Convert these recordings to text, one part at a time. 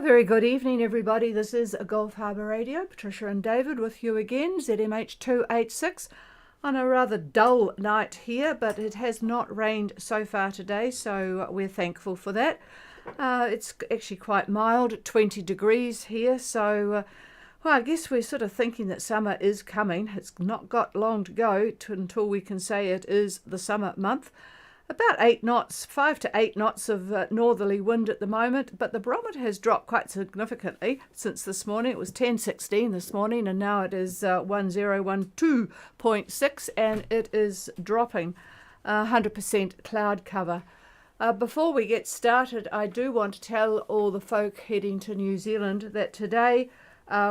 A very good evening, everybody. This is Gulf Harbour Radio. Patricia and David with you again, ZMH 286, on a rather dull night here, but it has not rained so far today, so we're thankful for that. It's actually quite mild, 20 degrees here, so well, I guess we're sort of thinking that summer is coming. It's not got long to go until we can say it is the summer month. About 8 knots, 5 to 8 knots of northerly wind at the moment, but the barometer has dropped quite significantly since this morning. It was 10:16 this morning, and now it is 1012.6, and it is dropping 100% cloud cover. Before we get started, I do want to tell all the folk heading to New Zealand that today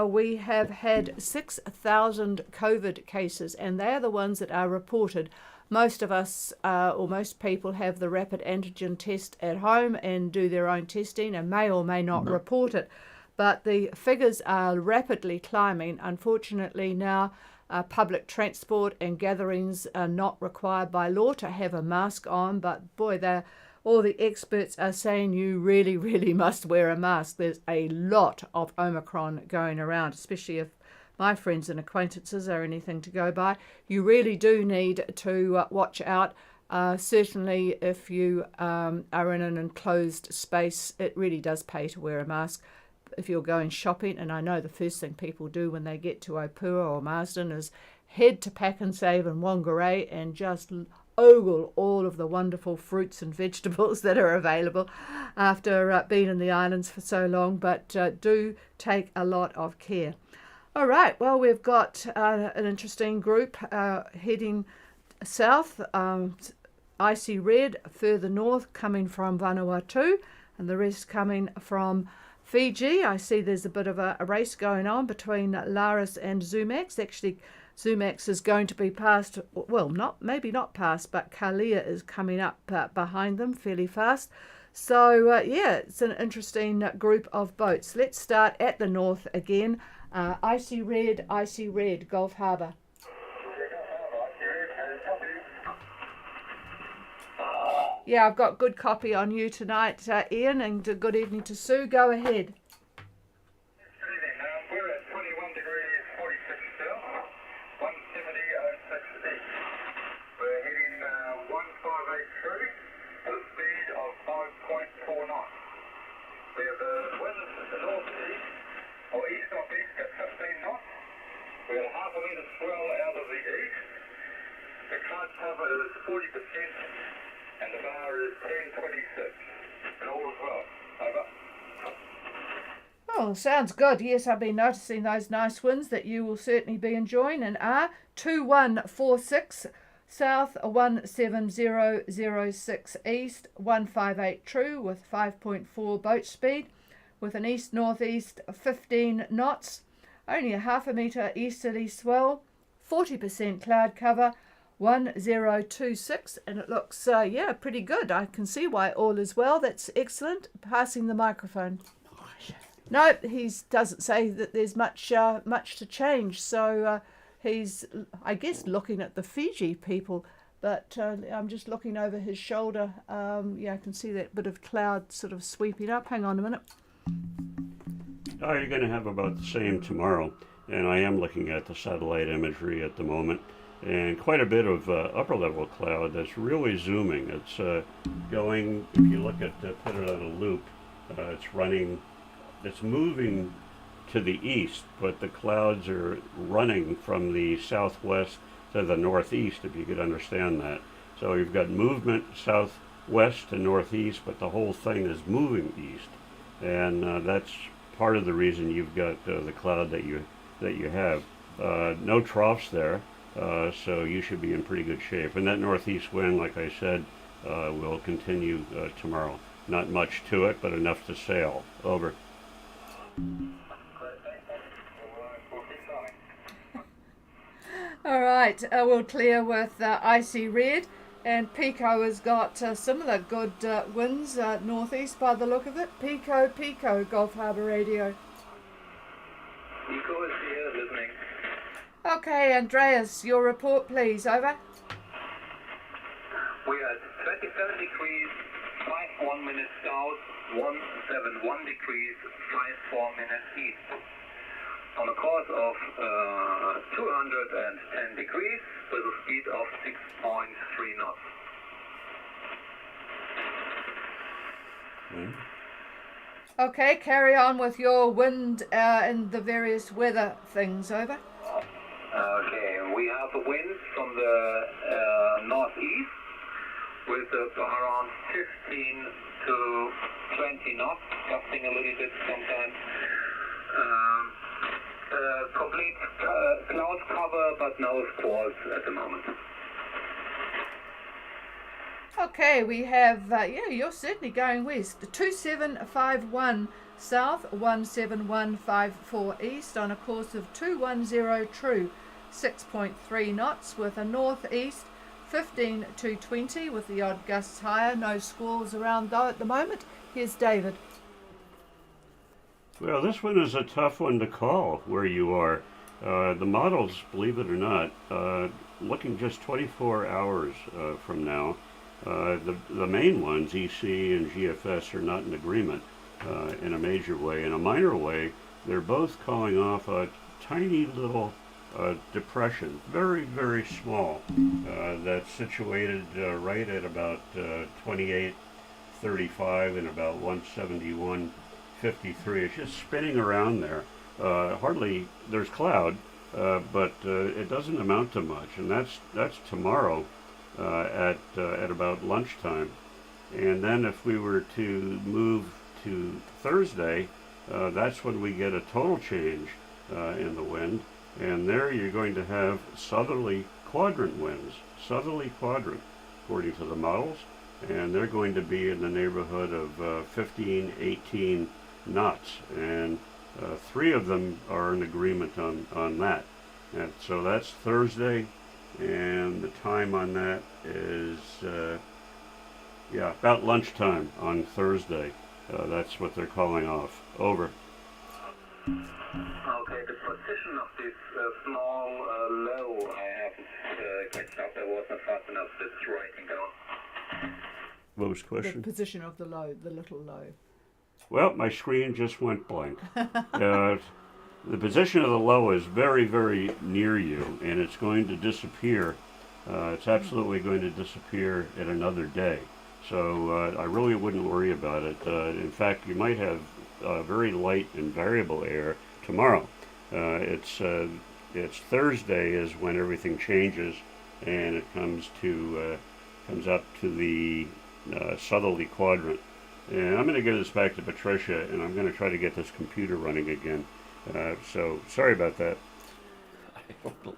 we have had 6,000 COVID cases, and they are the ones that are reported. Most of us, or most people, have the rapid antigen test at home and do their own testing and may or may not report it. But the figures are rapidly climbing. Unfortunately, now public transport and gatherings are not required by law to have a mask on. But boy, all the experts are saying you really, really must wear a mask. There's a lot of Omicron going around, especially if my friends and acquaintances are anything to go by. You really do need to watch out. Certainly if you are in an enclosed space, it really does pay to wear a mask. If you're going shopping, and I know the first thing people do when they get to Opua or Marsden is head to Pack and Save in Whangarei and just ogle all of the wonderful fruits and vegetables that are available after being in the islands for so long, but do take a lot of care. All right, well, we've got an interesting group heading south, icy red further north coming from Vanuatu, and the rest coming from Fiji. I see there's a bit of a race going on between Laris and Zumax. Actually, Zumax is going to be passed, well, maybe not passed, but Kalia is coming up behind them fairly fast. So, yeah, it's an interesting group of boats. Let's start at the north again. Icy red, Gulf Harbour. Yeah, I've got good copy on you tonight, Ian, and good evening to Sue. Go ahead. Good evening. We're at 21 degrees 46 still, 170.06 east. We're heading 1583 with a speed of 5.4 knots. We have the winds to the northeast, or east-northeast at 15 knots. We have half a metre swell out of the east. The cloud cover is 40% and the bar is 1026. And all is well. Over. Oh, sounds good. Yes, I've been noticing those nice winds that you will certainly be enjoying. And 2146 south, 17006 east, 158 true with 5.4 boat speed, with an east-northeast 15 knots, only a half a metre easterly swell, 40% cloud cover, 1026, and it looks, yeah, pretty good. I can see why all is well. That's excellent. Passing the microphone. No, he doesn't say that there's much to change, so he's, I guess, looking at the Fiji people, but I'm just looking over his shoulder. Yeah, I can see that bit of cloud sort of sweeping up. Hang on a minute. Oh, you're going to have about the same tomorrow, and I am looking at the satellite imagery at the moment, and quite a bit of upper level cloud that's really zooming. It's going, if you look at, put it on a loop, it's moving to the east, but the clouds are running from the southwest to the northeast, if you could understand that. So you've got movement southwest to northeast, but the whole thing is moving east. And that's part of the reason you've got the cloud that you have. No troughs there, so you should be in pretty good shape. And that northeast wind, like I said, will continue tomorrow. Not much to it, but enough to sail. Over. All right, we'll clear with icy red. And Pico has got similar good winds northeast by the look of it. Pico, Gulf Harbour Radio. Pico is here listening. Okay, Andreas, your report, please. Over. We are at 27 degrees, 51 minutes south, 171 degrees 54 minutes east. On a course of 210 degrees with a speed of 6.3 knots. Okay, carry on with your wind and the various weather things, over. Okay, we have a wind from the northeast with around 15 to 20 knots, gusting a little bit sometimes. Complete cloud cover, but no squalls at the moment. Okay, we have, yeah, you're certainly going west. 2751 south, 17154 east on a course of 210 true, 6.3 knots with a northeast, 15 to 20 with the odd gusts higher. No squalls around though at the moment. Here's David. Well, this one is a tough one to call where you are. The models, believe it or not, looking just 24 hours from now, the main ones, EC and GFS, are not in agreement in a major way. In a minor way, they're both calling off a tiny little depression, very, very small, that's situated right at about 2835 and about 171.53. It's just spinning around there. Hardly, there's cloud, but it doesn't amount to much, and that's tomorrow at about lunchtime. And then if we were to move to Thursday, that's when we get a total change in the wind, and there you're going to have southerly quadrant winds, southerly quadrant, according to the models, and they're going to be in the neighborhood of 15, 18 knots, and three of them are in agreement on that. And so that's Thursday, and the time on that is about lunchtime on Thursday. That's what they're calling off. Over. Okay, the position of this small low, I haven't catched up. I wasn't fast enough just writing down. What was the The question? position of the low, the little low. Well, my screen just went blank. The position of the low is very, very near you, and it's going to disappear. It's absolutely going to disappear in another day. So I really wouldn't worry about it. In fact, you might have very light and variable air tomorrow. It's Thursday is when everything changes, and it comes up to the southerly quadrant. And I'm going to give this back to Patricia, and I'm going to try to get this computer running again. So sorry about that.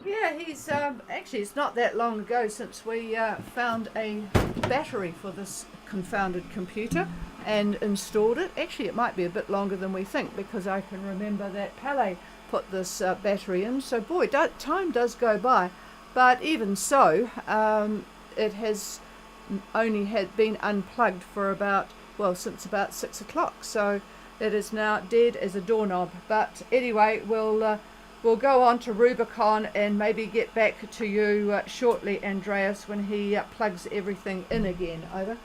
Yeah, he's actually, it's not that long ago since we found a battery for this confounded computer and installed it. Actually, it might be a bit longer than we think, because I can remember that Pele put this battery in. So boy, time does go by, but even so, it has only had been unplugged for since about 6 o'clock. So it is now dead as a doorknob. But anyway, we'll go on to Rubicon and maybe get back to you shortly, Andreas, when he plugs everything in again. Over.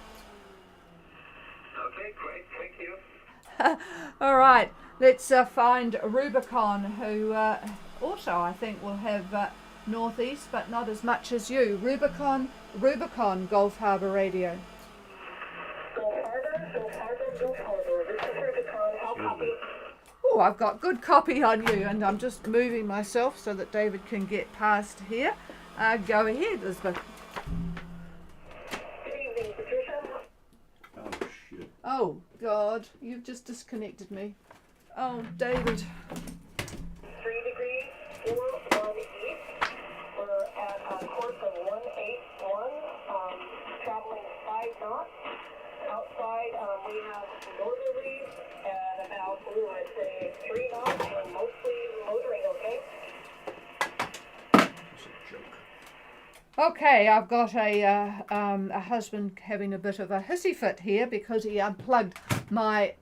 Okay, great, thank you. All right, let's find Rubicon, who also I think will have northeast, but not as much as you. Rubicon, Gulf Harbour Radio. Gulf Harbour, Gulf Harbour. This is Rubicon. How copy? Oh, I've got good copy on you, and I'm just moving myself so that David can get past here. Go ahead, Elizabeth. Good evening, Patricia. Oh, shit. Oh, God, you've just disconnected me. Oh, David. 3 degrees, 4 east. We're at a course of 181, traveling 5 knots. Outside, we have northerlies at about, I'd say 3 knots, and mostly motoring, okay? Okay, I've got a husband having a bit of a hissy fit here because he unplugged my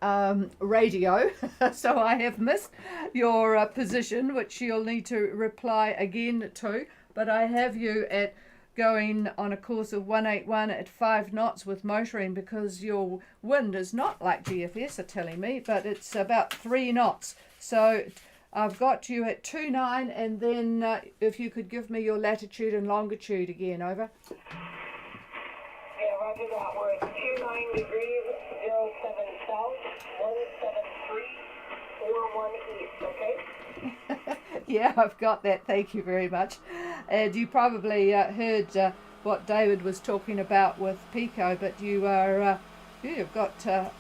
radio, so I have missed your position, which you'll need to reply again to. But I have you at going on a course of 181 at 5 knots with motoring, because your wind is not like GFS are telling me, but it's about 3 knots. So I've got you at 29, and then if you could give me your latitude and longitude again, over. Yeah, roger that. We're at 29 degrees, 07 south, 17341 east, okay? Yeah, I've got that. Thank you very much. And you probably heard what David was talking about with Pico, but you've got a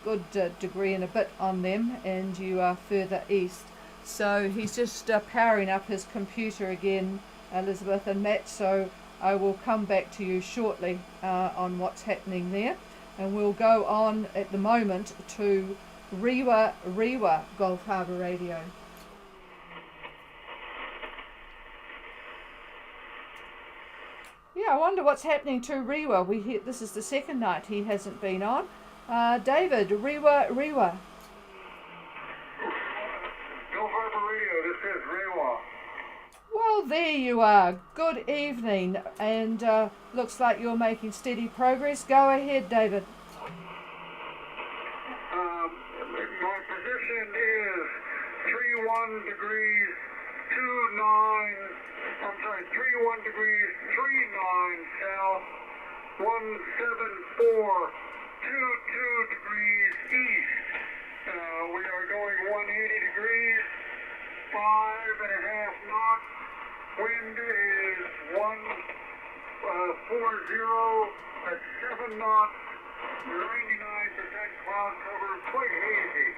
good degree and a bit on them, and you are further east. So he's just powering up his computer again, Elizabeth and Matt, so I will come back to you shortly on what's happening there. And we'll go on at the moment to Rewa Gulf Harbour Radio. Yeah, I wonder what's happening to Rewa. This is the second night he hasn't been on. David, Rewa. Gulf Harbour Radio, this is Rewa. Well, there you are. Good evening, and looks like you're making steady progress. Go ahead, David. My position is 31 degrees 31 degrees 39 south, 17422 degrees east. We are going 180 degrees, 5.5 knots. Wind is 140 at 7 knots, 99% cloud cover, quite hazy.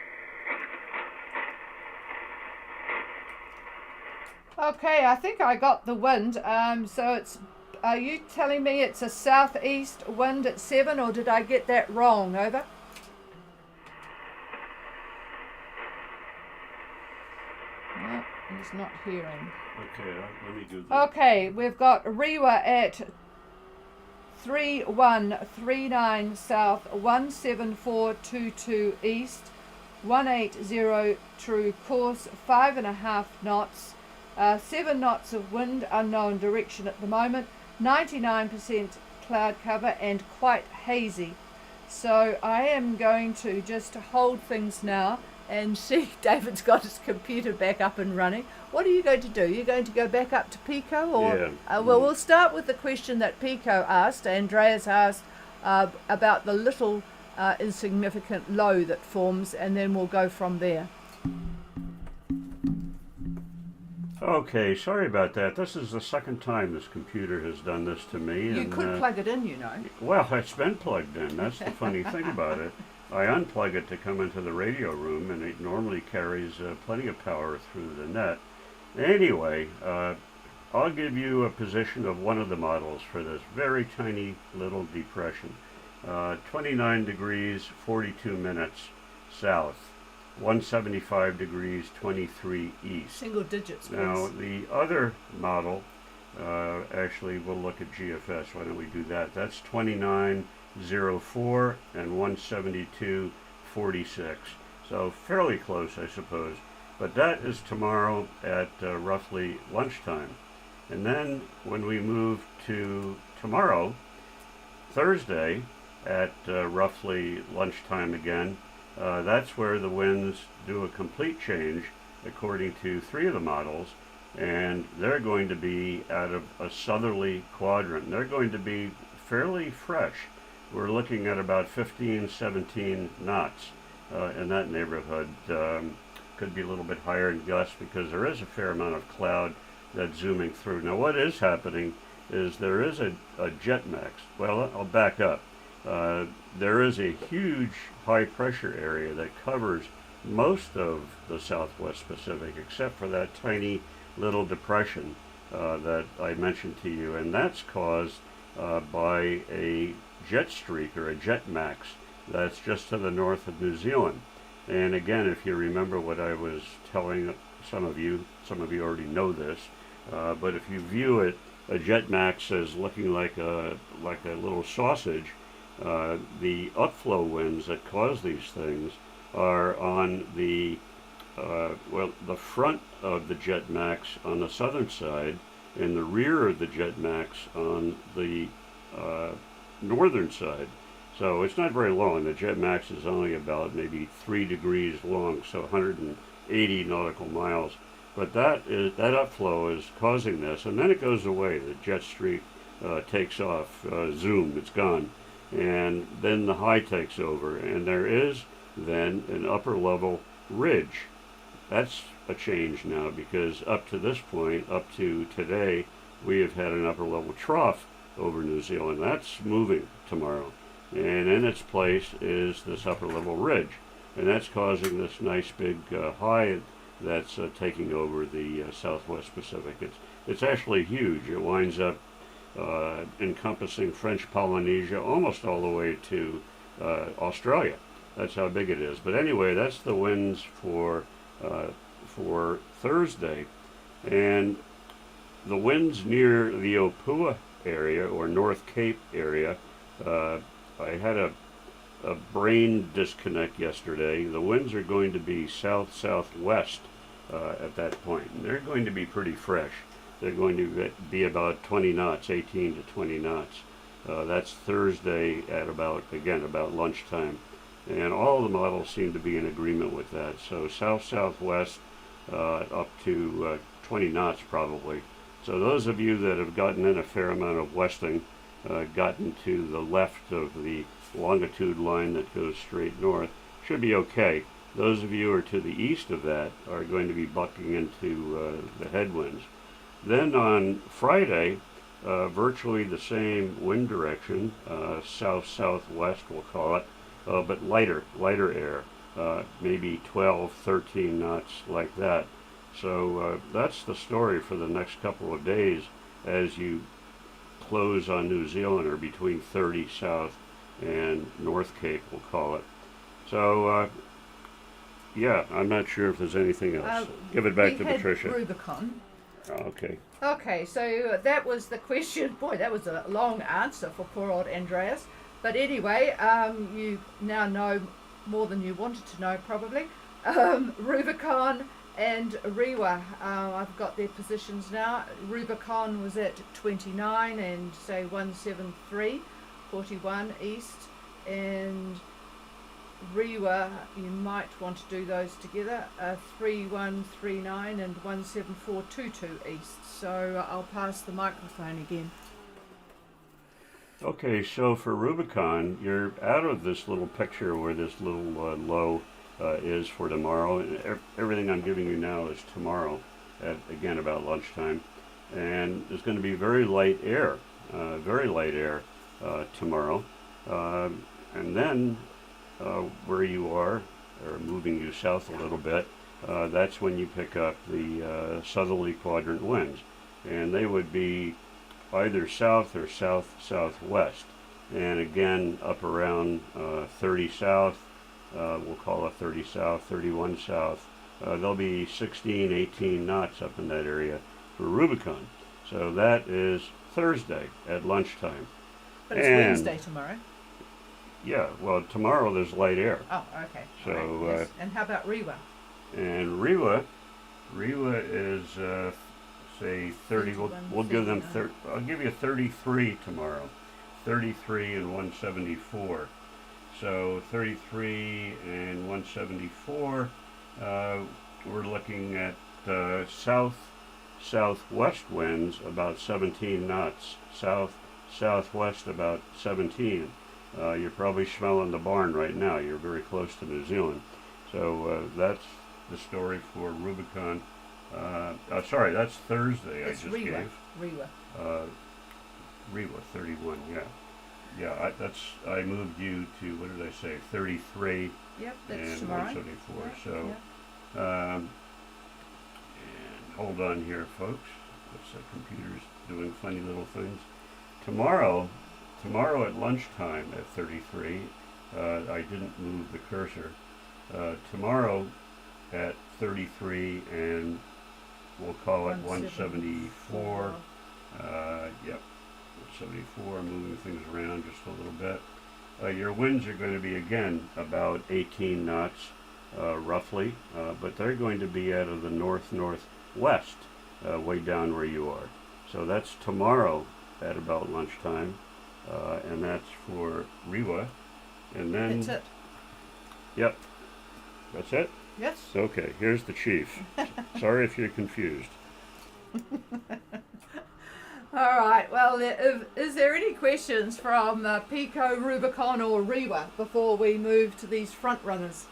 Okay, I think I got the wind. So it's. Are you telling me it's a southeast wind at 7, or did I get that wrong? Over. No, he's not hearing. Okay, let me do that. Okay, we've got Rewa at 3139 south, 17422 east, 180 true course, 5.5 knots, 7 knots of wind, unknown direction at the moment, 99% cloud cover and quite hazy. So I am going to just hold things now and see. David's got his computer back up and running. What are you going to do? You're going to go back up to Pico? Or, Yeah. Well, we'll start with the question that Pico asked, Andreas asked about the little insignificant low that forms, and then we'll go from there. Okay, sorry about that. This is the second time this computer has done this to me. You could plug it in, you know. Well, it's been plugged in. That's the funny thing about it. I unplug it to come into the radio room, and it normally carries plenty of power through the net. Anyway, I'll give you a position of one of the models for this very tiny little depression. 29 degrees, 42 minutes south. 175 degrees, 23 east. Single digits, please. Now, the other model, actually, we'll look at GFS. Why don't we do that? That's 2904 and 172.46. So fairly close, I suppose. But that is tomorrow at roughly lunchtime. And then when we move to tomorrow, Thursday, at roughly lunchtime again, that's where the winds do a complete change according to 3 of the models, and they're going to be out of a southerly quadrant. They're going to be fairly fresh. We're looking at about 15, 17 knots in that neighborhood. Could be a little bit higher in gusts because there is a fair amount of cloud that's zooming through. Now what is happening is there is a jet max. Well, I'll back up. There is a huge high pressure area that covers most of the Southwest Pacific, except for that tiny little depression that I mentioned to you, and that's caused by a jet streak or a jet max that's just to the north of New Zealand. And again, if you remember what I was telling some of you already know this, but if you view it, a jet max as looking like a little sausage, the upflow winds that cause these things are on the the front of the jet max on the southern side, in the rear of the jet max on the northern side. So it's not very long. The jet max is only about maybe 3 degrees long, so 180 nautical miles. But that upflow is causing this, and then it goes away. The jet streak takes off, zoom, it's gone, and then the high takes over, and there is then an upper level ridge. That's a change now, because up to this point, up to today, we have had an upper level trough over New Zealand. That's moving tomorrow, and in its place is this upper level ridge, and that's causing this nice big high that's taking over the Southwest Pacific. It's actually huge. It winds up encompassing French Polynesia almost all the way to Australia. That's how big it is. But anyway, that's the winds for Thursday, and the winds near the Opua area or North Cape area. I had a brain disconnect yesterday. The winds are going to be south-southwest at that point, and they're going to be pretty fresh. They're going to be about 20 knots, 18 to 20 knots. That's Thursday at about lunchtime. And all the models seem to be in agreement with that. So south-southwest up to 20 knots probably. So those of you that have gotten in a fair amount of westing, gotten to the left of the longitude line that goes straight north, should be okay. Those of you who are to the east of that are going to be bucking into the headwinds. Then on Friday, virtually the same wind direction, south-southwest we'll call it, but lighter air, maybe 12, 13 knots like that. So that's the story for the next couple of days as you close on New Zealand, or between 30 south and North Cape, we'll call it. So yeah, I'm not sure if there's anything else. Give it back to Patricia. Rubicon. Okay. Okay, so that was the question. Boy, that was a long answer for poor old Andreas. But anyway, you now know more than you wanted to know, probably. Rubicon and Rewa, I've got their positions now. Rubicon was at 29 and say 173, 41 east, and Rewa, you might want to do those together, 3139 and 17422 east. So I'll pass the microphone again. Okay, so for Rubicon, you're out of this little picture where this little low is for tomorrow. Everything I'm giving you now is tomorrow at, again, about lunchtime. And there's going to be very light air tomorrow. And then where you are, or moving you south a little bit, that's when you pick up the southerly quadrant winds. And they would be either south or south-southwest. And again, up around 30 south, we'll call it 30 south, 31 south. There'll be 16, 18 knots up in that area for Rubicon. So that is Thursday at lunchtime. But it's Wednesday tomorrow. Yeah, well, tomorrow there's light air. Oh, okay. So, right. Yes. And how about Rewa? And Rewa is say 30. We'll give them 30. I'll give you 33 tomorrow. 33 and 174. So 33 and 174. We're looking at southwest winds about 17 knots. Southwest about 17. You're probably smelling the barn right now. You're very close to New Zealand. So that's the story for Rubicon. Sorry, that's Thursday. It's I just Rewa. gave. Rewa 31. Yeah. I moved you to, what did I say? 33. Yep, that's and tomorrow. 174. Yeah, So, yeah. And hold on here, folks. The computer's doing funny little things. Tomorrow at lunchtime at 33, I didn't move the cursor. Tomorrow at 33, and we'll call it 174. Yep, 174. Moving things around just a little bit. Your winds are going to be, again, about 18 knots, roughly, but they're going to be out of the north-northwest, way down where you are. So that's tomorrow at about lunchtime, and that's for Rewa. And then, That's it. yep, that's it? Yes. Okay, here's the chief. Sorry if you're confused. All right. Well, is there any questions from Pico, Rubicon, or Rewa before we move to these front runners?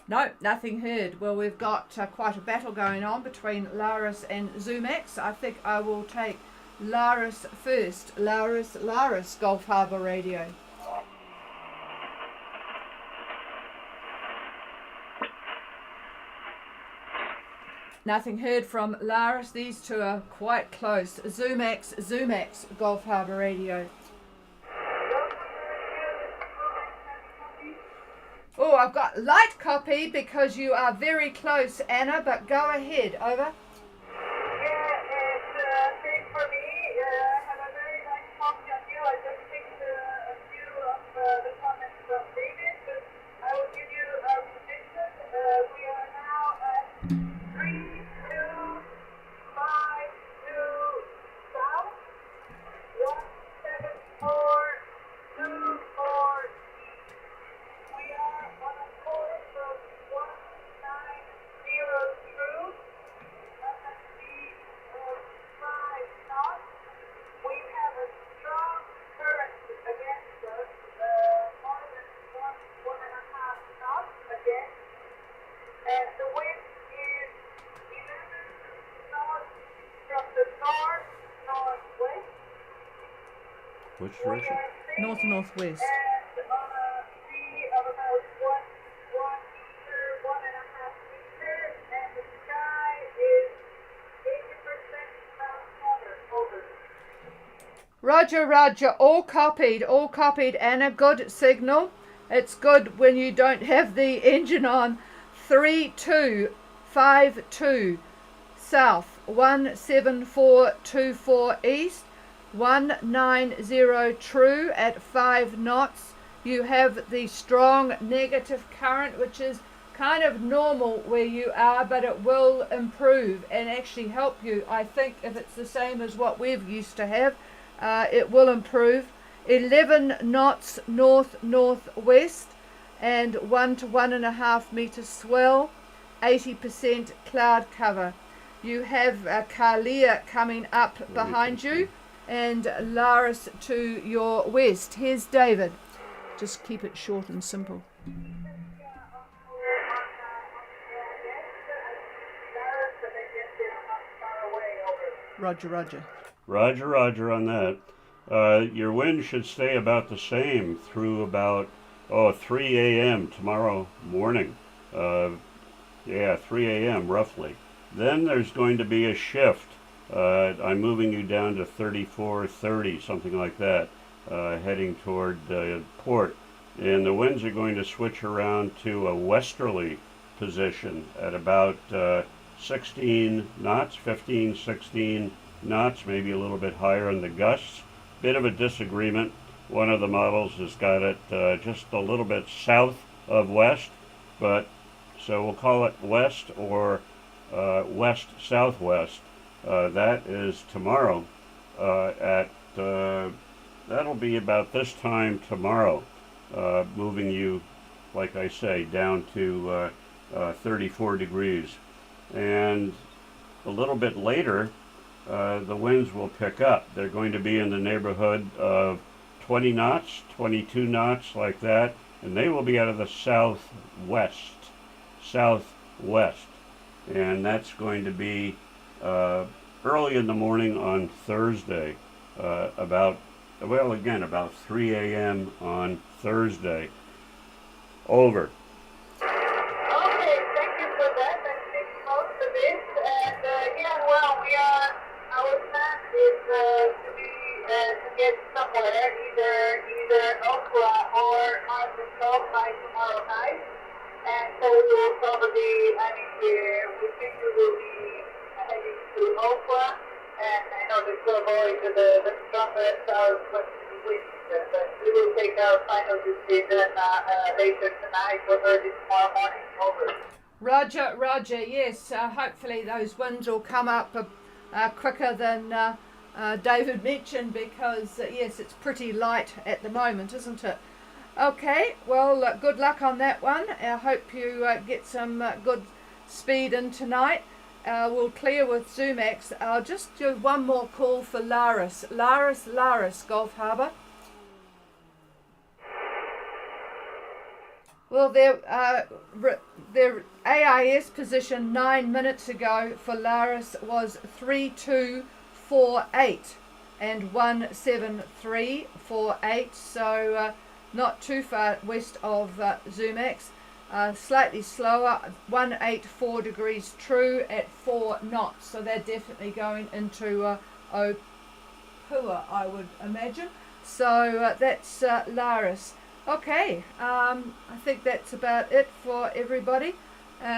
No, nothing heard. Well, we've got quite a battle going on between Laris and Zumax. I think I will take Laris first. Laris, Gulf Harbour Radio. Nothing heard from Laris. These two are quite close. Zumax, Gulf Harbour Radio. Oh, I've got light copy because you are very close, Anna, but go ahead. Over. Yeah, it's same for me. Have a very nice talking on you. I just picked a few of the comments from David, but I will give you a position. We are now at 3252 south, 17424 east. We are on a course of 190 true. At a speed of 5 knots. We have a strong current against us, more than one and a half knots again. And the wind is 11 knots from the northwest. Which We direction? are sailing Northwest. and on a sea of about 1 meter, 1.5 meters, and the sky is 80% cloud cover. Over. Roger. All copied, Anna. Good signal. It's good when you don't have the engine on. 3252 south, 17424 east, 190 true at 5 knots. You have the strong negative current, which is kind of normal where you are, but it will improve and actually help you. I think if it's the same as what we've used to have, it will improve. 11 knots northwest and 1 to 1.5 meter swell, 80% cloud cover. You have Kalia coming up behind you and Laris to your west. Here's David. Just keep it short and simple. Roger. Roger on that. Your wind should stay about the same through about 3 a.m. tomorrow morning. 3 a.m. roughly. Then there's going to be a shift. I'm moving you down to 34:30, something like that, heading toward port. And the winds are going to switch around to a westerly position at about 16 knots, 15, 16 knots, maybe a little bit higher in the gusts. Bit of a disagreement. One of the models has got it just a little bit south of west, but so we'll call it west or west-southwest. That is tomorrow that'll be about this time tomorrow, moving you, like I say, down to 34 degrees. And a little bit later, the winds will pick up. They're going to be in the neighborhood of 20 knots, 22 knots, like that, and they will be out of the southwest, and that's going to be early in the morning on Thursday, about 3 a.m. on Thursday. Over. Okay, thank you for that. That makes most of it. And our plan is to get somewhere, either Okra or Arkansas by tomorrow night. And so we will probably, we think we will be heading to Okra. And I know this will avoid the stronger southwest wind. But we will take our final decision later tonight or early tomorrow morning. Over. Roger, Roger, yes. Hopefully those winds will come up quicker than David mentioned because, yes, it's pretty light at the moment, isn't it? Okay, well, good luck on that one. I hope you get some good speed in tonight. We'll clear with Zumax. I'll just do one more call for Laris. Laris, Gulf Harbour. Well, their AIS position 9 minutes ago for Laris was 3248 and 17348, so not too far west of Zumax. Slightly slower, 184 degrees true at 4 knots, so they're definitely going into Opua, I would imagine. So that's Laris. Okay, I think that's about it for everybody.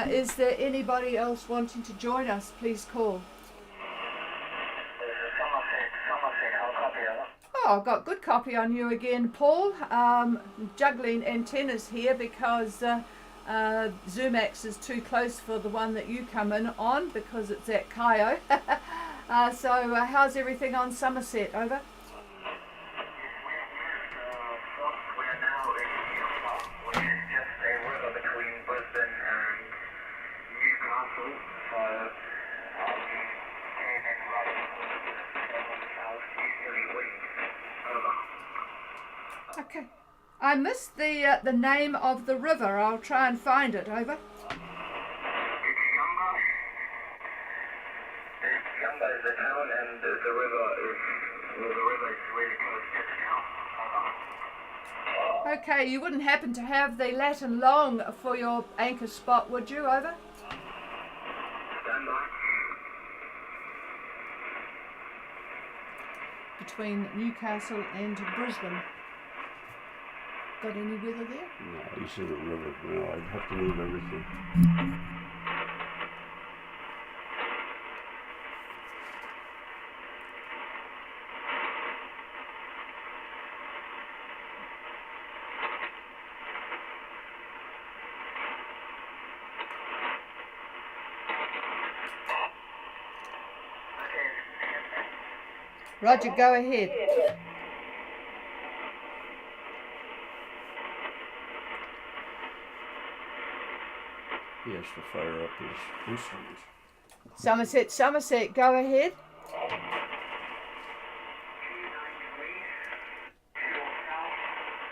Is there anybody else wanting to join us? Please call. Somerset, I'll copy over. Oh, I've got good copy on you again, Paul. Juggling antennas here because Zumax is too close for the one that you come in on because it's at Kaio. So how's everything on Somerset? Over? We're now in Newcastle, which is just a river between Brisbane and Newcastle. So, and then right south easterly winds. Over. Okay. I missed the name of the river. I'll try and find it. Over. It's Yamba is the town, and the river is really close to the town. Over. Okay, you wouldn't happen to have the Latin long for your anchor spot, would you? Over. Stand by. Between Newcastle and Brisbane. Got any weather there? No, you see the river. No, I'd have to move everything. Roger, go ahead. He has to fire up his instruments. Somerset, go ahead. 293, 2 south,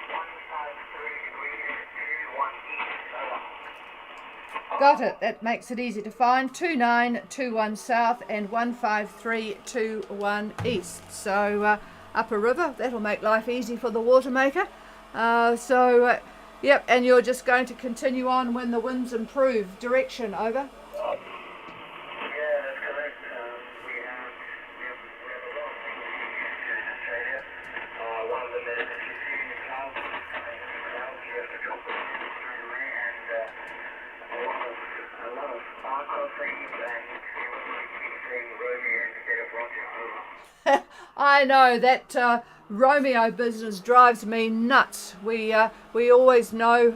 153 degrees, 2 1 east. Over. Got it. That makes it easy to find. 2921 south and 15321 east. So upper river. That'll make life easy for the water maker. Yep. And you're just going to continue on when the winds improve. Direction. Over. Yeah, that's correct. We have a lot of things here in Australia. One of them is if you see the clouds, you have to drop them straight away, and a lot of bar crossings, and we keep saying Romeo instead of Roger. Over. I know that Romeo business drives me nuts. We always know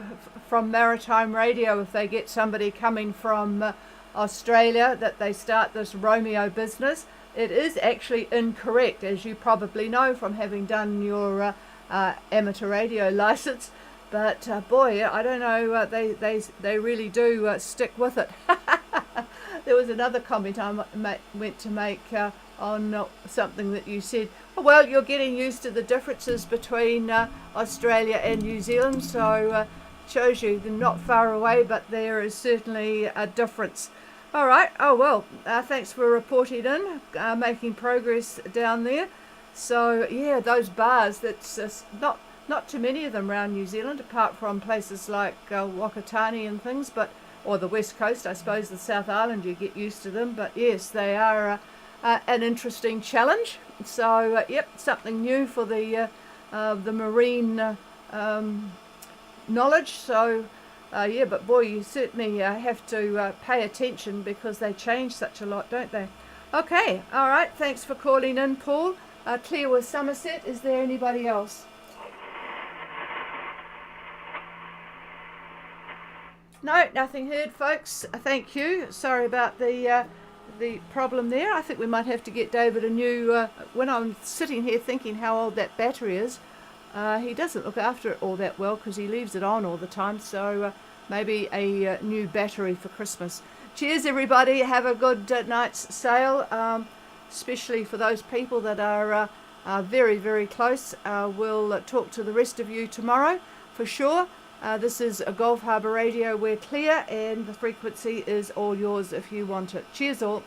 from maritime radio if they get somebody coming from Australia that they start this Romeo business. It is actually incorrect, as you probably know from having done your amateur radio license. But boy, I don't know. They really do stick with it. There was another comment I went to make on something that you said. Well, you're getting used to the differences between Australia and New Zealand, so shows you they're not far away, but there is certainly a difference. All right. Oh well. Thanks for reporting in, making progress down there. So yeah, those bars. That's not too many of them around New Zealand, apart from places like Wakatani and things, or the West Coast. I suppose the South Island you get used to them, but yes, they are an interesting challenge. So yep, something new for the marine knowledge. So yeah, but boy, you certainly have to pay attention because they change such a lot, don't they? Okay, all right. Thanks for calling in, Paul. Clear with Somerset. Is there anybody else? No, nothing heard, folks. Thank you. Sorry about the problem there. I think we might have to get David a new. When I'm sitting here thinking how old that battery is, he doesn't look after it all that well because he leaves it on all the time. So maybe a new battery for Christmas. Cheers, everybody. Have a good night's sail, especially for those people that are very, very close. We'll talk to the rest of you tomorrow for sure. This is a Gulf Harbour Radio. We're clear and the frequency is all yours if you want it. Cheers all.